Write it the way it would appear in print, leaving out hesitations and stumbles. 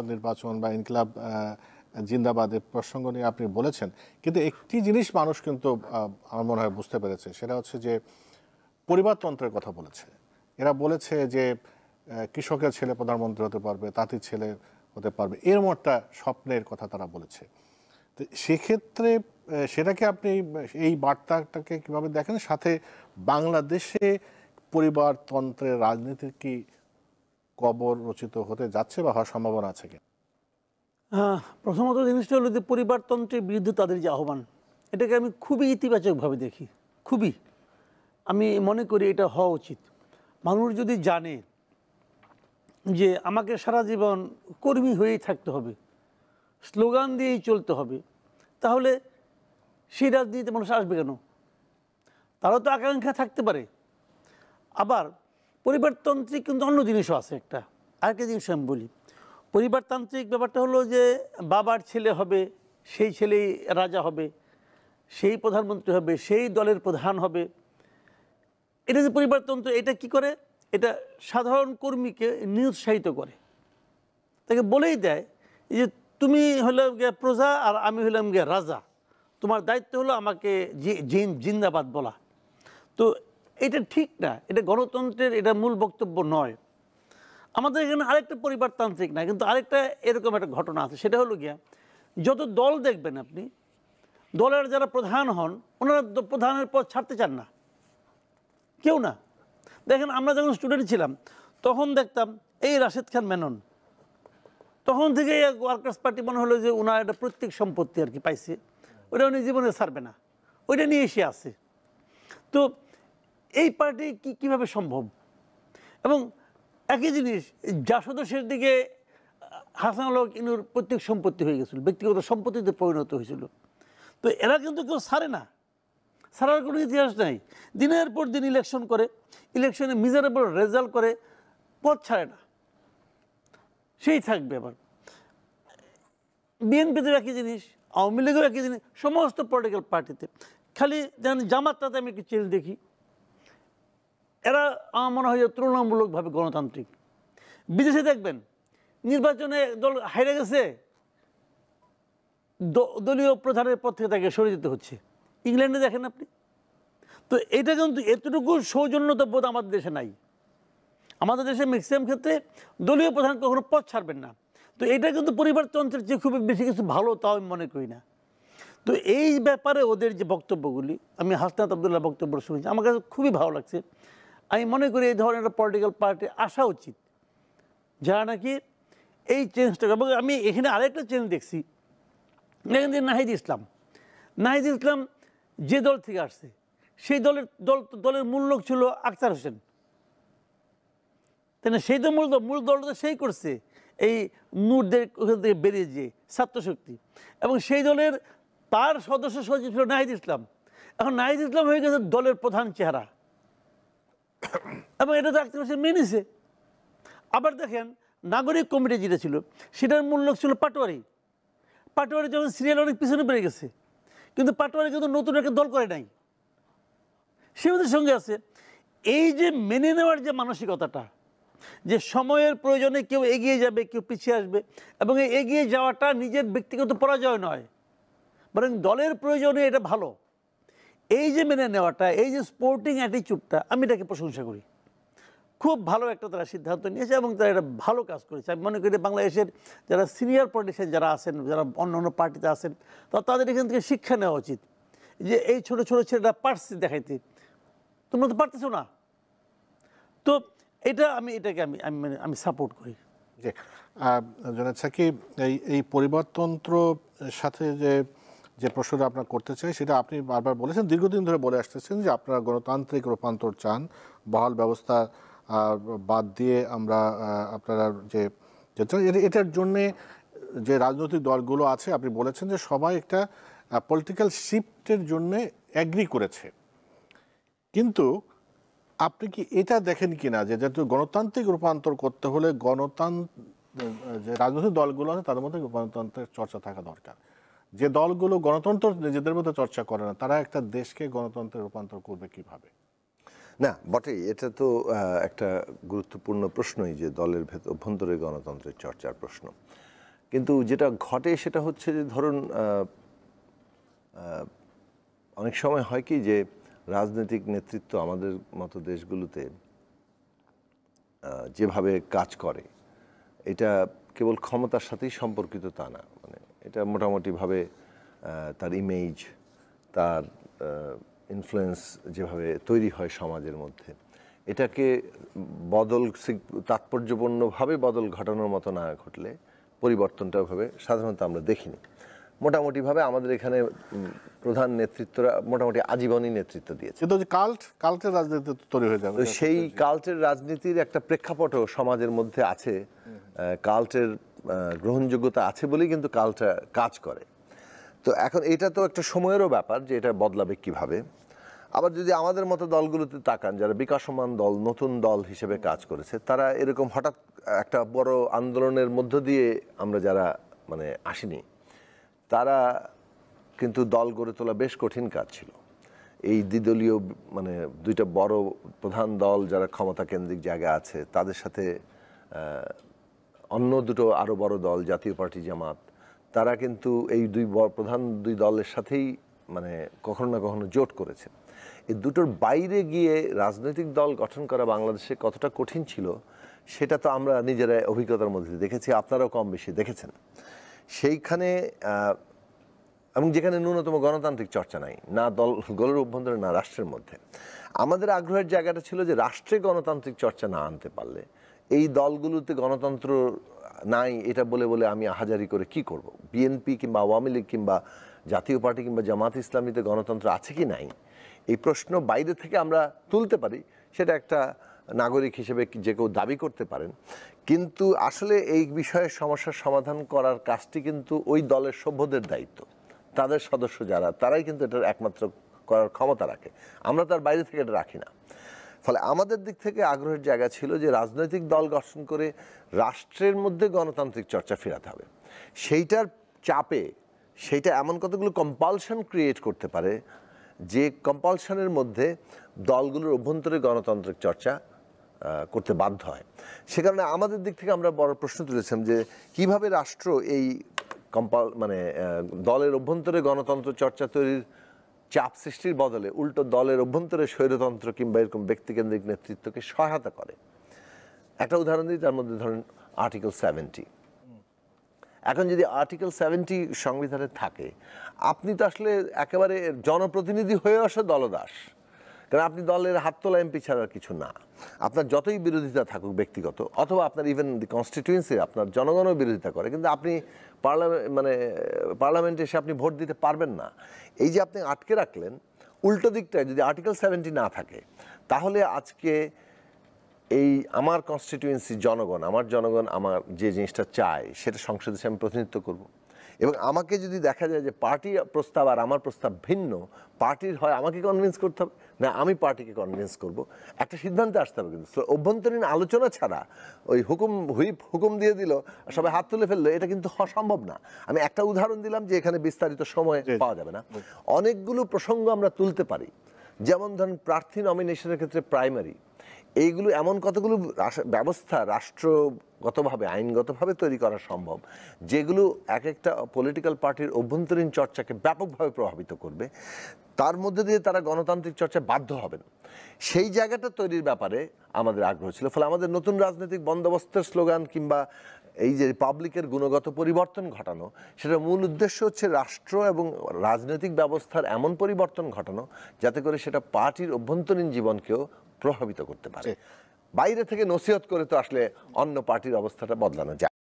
নির্বাচন বা ইনকিলাব জিন্দাবাদের প্রসঙ্গ নিয়ে আপনি বলেছেন, কিন্তু একটি জিনিস মানুষ কিন্তু আমার মনে হয় বুঝতে পেরেছে, সেটা হচ্ছে যে পরিবারতন্ত্রের কথা বলেছে। এরা বলেছে যে কৃষকের ছেলে প্রধানমন্ত্রী হতে পারবে, তাঁতির ছেলে হতে পারবে, এরকম একটা স্বপ্নের কথা তারা বলেছে। তো সেক্ষেত্রে সেটাকে আপনি এই বার্তাটাকে কিভাবে দেখেন? সাথে বাংলাদেশে পরিবারতন্ত্রের রাজনীতি কি কবর রচিত হতে যাচ্ছে বা হওয়ার সম্ভাবনা আছে কি? প্রথমত জিনিসটা হলো যে পরিবারতন্ত্রের বিরুদ্ধে তাদের যে আহ্বান, এটাকে আমি খুবই ইতিবাচকভাবে দেখি। খুবই, আমি মনে করি এটা হওয়া উচিত। মানুষ যদি জানে যে আমাকে সারা জীবন কর্মী হয়েই থাকতে হবে, স্লোগান দিয়েই চলতে হবে, তাহলে সেই রাজনীতিতে মানুষ আসবে কেন? তারও তো আকাঙ্ক্ষা থাকতে পারে। আবার পরিবারতান্ত্রিক কিন্তু অন্য জিনিসও আছে। আরেকটা জিনিস আমি বলি, পরিবারতান্ত্রিক ব্যাপারটা হলো যে বাবার ছেলে হবে, সেই ছেলেই রাজা হবে, সেই প্রধানমন্ত্রী হবে, সেই দলের প্রধান হবে। এটা যে পরিবারতন্ত্র, এটা কি করে? এটা সাধারণ কর্মীকে নিরুৎসাহিত করে। তাকে বলেই দেয় যে তুমি হলাম গিয়ে প্রজা আর আমি হলাম গিয়ে রাজা, তোমার দায়িত্ব হলো আমাকে জিন্দাবাদ বলা। তো এটা ঠিক না, এটা গণতন্ত্রের এটা মূল বক্তব্য নয়। আমাদের এখানে আরেকটা পরিবারতান্ত্রিক না, কিন্তু আরেকটা এরকম একটা ঘটনা আছে। সেটা হলো গিয়া, যত দল দেখবেন আপনি, দলের যারা প্রধান হন ওনারা প্রধানের পদ ছাড়তে চান না, কেউ না। দেখেন, আমরা যখন স্টুডেন্ট ছিলাম তখন দেখতাম এই রাশেদ খান মেনন, তখন থেকে ওয়ার্কার্স পার্টি মনে হলো যে ওনার একটা প্রত্যেক সম্পত্তি আর কি পাইছে, ওটা উনি জীবনে ছাড়বে না, ওইটা নিয়ে এসে আছে। তো এই পার্টি কীভাবে সম্ভব? এবং একই জিনিস, যা সদস্যের দিকে হাসানুল হক ইনুর প্রত্যেক সম্পত্তি হয়ে গেছিল, ব্যক্তিগত সম্পত্তিতে পরিণত হয়েছিল। তো এরা কিন্তু কেউ ছাড়ে না, ছাড়ার কোনো ইতিহাস নাই। দিনের পর দিন ইলেকশন করে, ইলেকশনে মিজারেবল রেজাল্ট করে, পথ ছাড়ে না, সেই থাকবে। আবার বিএনপিতে একই জিনিস, আওয়ামী লীগেও একই জিনিস, সমস্ত পলিটিক্যাল পার্টিতে। খালি যেন জামাতটাতে আমি একটু চেঞ্জ দেখি, এরা আমার মনে হয় তুলনামূলকভাবে গণতান্ত্রিক। বিদেশে দেখবেন নির্বাচনে দল হাইরে গেছে, দলীয় প্রধানের পদ থেকে তাকে সরে যেতে হচ্ছে। ইংল্যান্ডে দেখেন আপনি। তো এটা কিন্তু এতটুকু সৌজন্যতা বোধ আমাদের দেশে নাই। আমাদের দেশে ম্যাক্সিমাম ক্ষেত্রে দলীয় প্রধান কখনো পদ ছাড়বেন না। তো এটা কিন্তু পরিবারতন্ত্রের যে খুব বেশি কিছু ভালো তাও আমি মনে করি না। তো এই ব্যাপারে ওদের যে বক্তব্যগুলি, আমি হাসনাত আবদুল্লাহ বক্তব্য শুনেছি, আমার কাছে খুবই ভালো লাগছে। আমি মনে করি এই ধরনের একটা পলিটিক্যাল পার্টি আসা উচিত, যারা নাকি এই চেঞ্জটা। এবং আমি এখানে আরেকটা চেঞ্জ দেখছি, দেখেন যে নাহিদ ইসলাম যে দল থেকে আসছে, সেই দলের মূল লোক ছিল আখতার হোসেন, তাই না? সেই তো মূল দলটা সেই করছে, এই নূরদের ওখান থেকে বেরিয়ে যে ছাত্র শক্তি, এবং সেই দলের তার সদস্য সচিব ছিল নাহিদ ইসলাম। এখন নাহিদ ইসলাম হয়ে গেছে দলের প্রধান চেহারা, এবং এটা তো আখতার হোসেন মেনেছে। আবার দেখেন, নাগরিক কমিটি যেটা ছিল সেটার মূল লোক ছিল পাটোয়ারি যখন সিরিয়াল অনেক পিছনে বেড়ে গেছে, কিন্তু পাটোয়ারি কিন্তু নতুন একটা দল করে নাই, সে ওদের সঙ্গে আছে। এই যে মেনে নেওয়ার যে মানসিকতাটা, যে সময়ের প্রয়োজনে কেউ এগিয়ে যাবে, কেউ পিছিয়ে আসবে, এবং এই এগিয়ে যাওয়াটা নিজের ব্যক্তিগত পরাজয় নয়, বরং দলের প্রয়োজনে এটা ভালো, এই যে মেনে নেওয়াটা, এই যে স্পোর্টিং অ্যাটিচিউডটা, আমি এটাকে প্রশংসা করি। খুব ভালো একটা তারা সিদ্ধান্ত নিয়েছে এবং তারা এটা ভালো কাজ করেছে। আমি মনে করি বাংলাদেশের যারা সিনিয়র পলিটিশিয়ান যারা আছেন, যারা অন্য অন্য পার্টিতে আছেন, তাদের এখান থেকে শিক্ষা নেওয়া উচিত যে এই ছোট ছোট ছেলেরা পারছে দেখাইতে, তোমরা তো পারতেছো না। তো এটাকে আমি সাপোর্ট করি। যে জনাব সাকিব, এই পরিবারতন্ত্র সাথে যে প্রশ্নটা আপনার করতে চাই, সেটা আপনি বারবার বলেছেন, দীর্ঘদিন ধরে বলে আসতেছেন যে আপনারা গণতান্ত্রিক রূপান্তর চান, বহাল ব্যবস্থা বাদ দিয়ে আমরা আপনারা যে এটার জন্যে যে রাজনৈতিক দলগুলো আছে, আপনি বলেছেন যে সবাই একটা পলিটিক্যাল শিফটের জন্যে অ্যাগ্রি করেছে। কিন্তু আপনি কি এটা দেখেন কিনা যে যেহেতু গণতান্ত্রিক রূপান্তর করতে হলে যে রাজনৈতিক দলগুলো আছে তাদের মধ্যে গণতন্ত্রের চর্চা থাকা দরকার। যে দলগুলো গণতন্ত্র নিজেদের মধ্যে চর্চা করে না, তারা একটা দেশকে গণতন্ত্রে রূপান্তর করবে কিভাবে? না বটেই, এটা তো একটা গুরুত্বপূর্ণ প্রশ্নই যে দলের অভ্যন্তরে গণতন্ত্রের চর্চার প্রশ্ন। কিন্তু যেটা ঘটে সেটা হচ্ছে যে ধরুন অনেক সময় হয় কি যে রাজনৈতিক নেতৃত্ব আমাদের মতো দেশগুলোতে যেভাবে কাজ করে এটা কেবল ক্ষমতার সাথেই সম্পর্কিত তা না, মানে এটা মোটামুটিভাবে তার ইমেজ, তার ইনফ্লুয়েন্স যেভাবে তৈরি হয় সমাজের মধ্যে, এটাকে তাৎপর্যপূর্ণভাবে বদল ঘটানোর মতো না ঘটলে পরিবর্তনটা ওইভাবে সাধারণত আমরা দেখিনি। মোটামুটিভাবে আমাদের এখানে প্রধান নেতৃত্বরা মোটামুটি আজীবনই নেতৃত্ব দিয়েছে, কিন্তু যে কাল্টের রাজনীতি তৈরি হয়ে যাবে, সেই কাল্টের রাজনীতির একটা প্রেক্ষাপটও সমাজের মধ্যে আছে। কাল্টের গ্রহণযোগ্যতা আছে বলেই কিন্তু কাল্টটা কাজ করে। তো এখন এটা তো একটা সময়েরও ব্যাপার যে এটা বদলাবে কিভাবে। আবার যদি আমাদের মতো দলগুলোতে তাকান যারা বিকাশমান দল, নতুন দল হিসেবে কাজ করেছে, তারা এরকম হঠাৎ একটা বড় আন্দোলনের মধ্য দিয়ে আমরা যারা মানে আসিনি, তারা কিন্তু দল গড়ে তোলা বেশ কঠিন কাজ ছিল। এই দ্বিদলীয় মানে দুইটা বড় প্রধান দল যারা ক্ষমতা কেন্দ্রিক জায়গায় আছে, তাদের সাথে অন্য দুটো আরও বড় দল জাতীয় পার্টি, জামাত, তারা কিন্তু এই প্রধান দুই দলের সাথেই মানে কখনো না কখনো জোট করেছে। এই দুটোর বাইরে গিয়ে রাজনৈতিক দল গঠন করা বাংলাদেশে কতটা কঠিন ছিল সেটা তো আমরা নিজেরা অভিজ্ঞতার মধ্যে দেখেছি, আপনারাও কম বেশি দেখেছেন। সেইখানে এবং যেখানে ন্যূনতম গণতান্ত্রিক চর্চা নাই, না দলের অভ্যন্তরে না রাষ্ট্রের মধ্যে, আমাদের আগ্রহের জায়গাটা ছিল যে রাষ্ট্রে গণতান্ত্রিক চর্চা না আনতে পারলে এই দলগুলোতে গণতন্ত্র নাই এটা বলে বলে আমি আহাজারি করে কি করব। বিএনপি কিংবা আওয়ামী লীগ কিংবা জাতীয় পার্টি কিংবা জামাত ইসলামীতে গণতন্ত্র আছে কি নাই, এই প্রশ্ন বাইরে থেকে আমরা তুলতে পারি, সেটা একটা নাগরিক হিসেবে যে কেউ দাবি করতে পারেন। কিন্তু আসলে এই বিষয়ে সমস্যার সমাধান করার কাজটি কিন্তু ওই দলের সভ্যদের দায়িত্ব, তাদের সদস্য যারা, তারাই কিন্তু এটার একমাত্র করার ক্ষমতা রাখে, আমরা তার বাইরে থেকে এটা রাখি না। ফলে আমাদের দিক থেকে আগ্রহের জায়গা ছিল যে রাজনৈতিক দল গঠন করে রাষ্ট্রের মধ্যে গণতান্ত্রিক চর্চা ফেরাতে হবে। সেইটার চাপে সেইটা এমন কতগুলো কম্পালশন ক্রিয়েট করতে পারে যে কম্পালশনের মধ্যে দলগুলোর অভ্যন্তরে গণতান্ত্রিক চর্চা করতে বাধ্য হয়। সে কারণে আমাদের দিক থেকে আমরা বড় প্রশ্ন তুলেছিলাম যে কিভাবে রাষ্ট্র এই দলের অভ্যন্তরে গণতন্ত্র চর্চা তৈরির চাপ সৃষ্টির বদলে উল্টো দলের অভ্যন্তরে স্বৈরতন্ত্র কিংবা এরকম ব্যক্তিকেন্দ্রিক নেতৃত্বকে সহায়তা করে। একটা উদাহরণ দিই, তার মধ্যে ধরেন আর্টিকেল 70। এখন যদি আর্টিকেল 70 সংবিধানে থাকে, আপনি তো আসলে একেবারে জনপ্রতিনিধি হয়ে আসে দলদাস, কারণ আপনি দলের হাত তোলা এমপি ছাড়া কিছু না। আপনার যতই বিরোধিতা থাকুক ব্যক্তিগত, অথবা আপনার ইভেন দি কনস্টিটিউয়েন্সি আপনার জনগণও বিরোধিতা করে, কিন্তু আপনি পার্লামেন্টে এসে আপনি ভোট দিতে পারবেন না। এই যে আপনি আটকে রাখলেন, উল্টো দিকটায় যদি আর্টিকেল 70 না থাকে, তাহলে আজকে এই আমার কনস্টিটিউয়েন্সি জনগণ আমার যে জিনিসটা চায় সেটা সংসদে আমি প্রতিনিধিত্ব করব। এবং আমাকে যদি দেখা যায় যে পার্টি প্রস্তাব আর আমার প্রস্তাব ভিন্ন, পার্টির হয় আমাকে কনভিন্স করতে হবে, না আমি পার্টিকে কনভিন্স করব, একটা সিদ্ধান্তে আসতে হবে। কিন্তু অভ্যন্তরীণ আলোচনা ছাড়া ওই হুকুম দিয়ে দিল, সবাই হাত তুলে ফেললো, এটা কিন্তু সম্ভব না। আমি একটা উদাহরণ দিলাম যে এখানে বিস্তারিত সময় পাওয়া যাবে না। অনেকগুলো প্রসঙ্গ আমরা তুলতে পারি, যেমন ধরেন প্রার্থী নমিনেশনের ক্ষেত্রে প্রাইমারি, এইগুলো এমন কতগুলো ব্যবস্থা রাষ্ট্রগতভাবে আইনগতভাবে তৈরি করা সম্ভব, যেগুলো এক একটা পলিটিক্যাল পার্টির অভ্যন্তরীণ চর্চাকে ব্যাপকভাবে প্রভাবিত করবে, তার মধ্যে দিয়ে তারা গণতান্ত্রিক চর্চায় বাধ্য হবেন। সেই জায়গাটা তৈরির ব্যাপারে আমাদের আগ্রহ ছিল। ফলে আমাদের নতুন রাজনৈতিক বন্দোবস্তের স্লোগান কিংবা এই যে রিপাবলিকের গুণগত পরিবর্তন ঘটানো, সেটার মূল উদ্দেশ্য হচ্ছে রাষ্ট্র এবং রাজনৈতিক ব্যবস্থার এমন পরিবর্তন ঘটানো যাতে করে সেটা পার্টির অভ্যন্তরীণ জীবনকেও প্রভাবিত করতে পারে। বাইরে থেকে নসিহত করে তো আসলে অন্য পার্টির অবস্থাটা বদলানো যায়।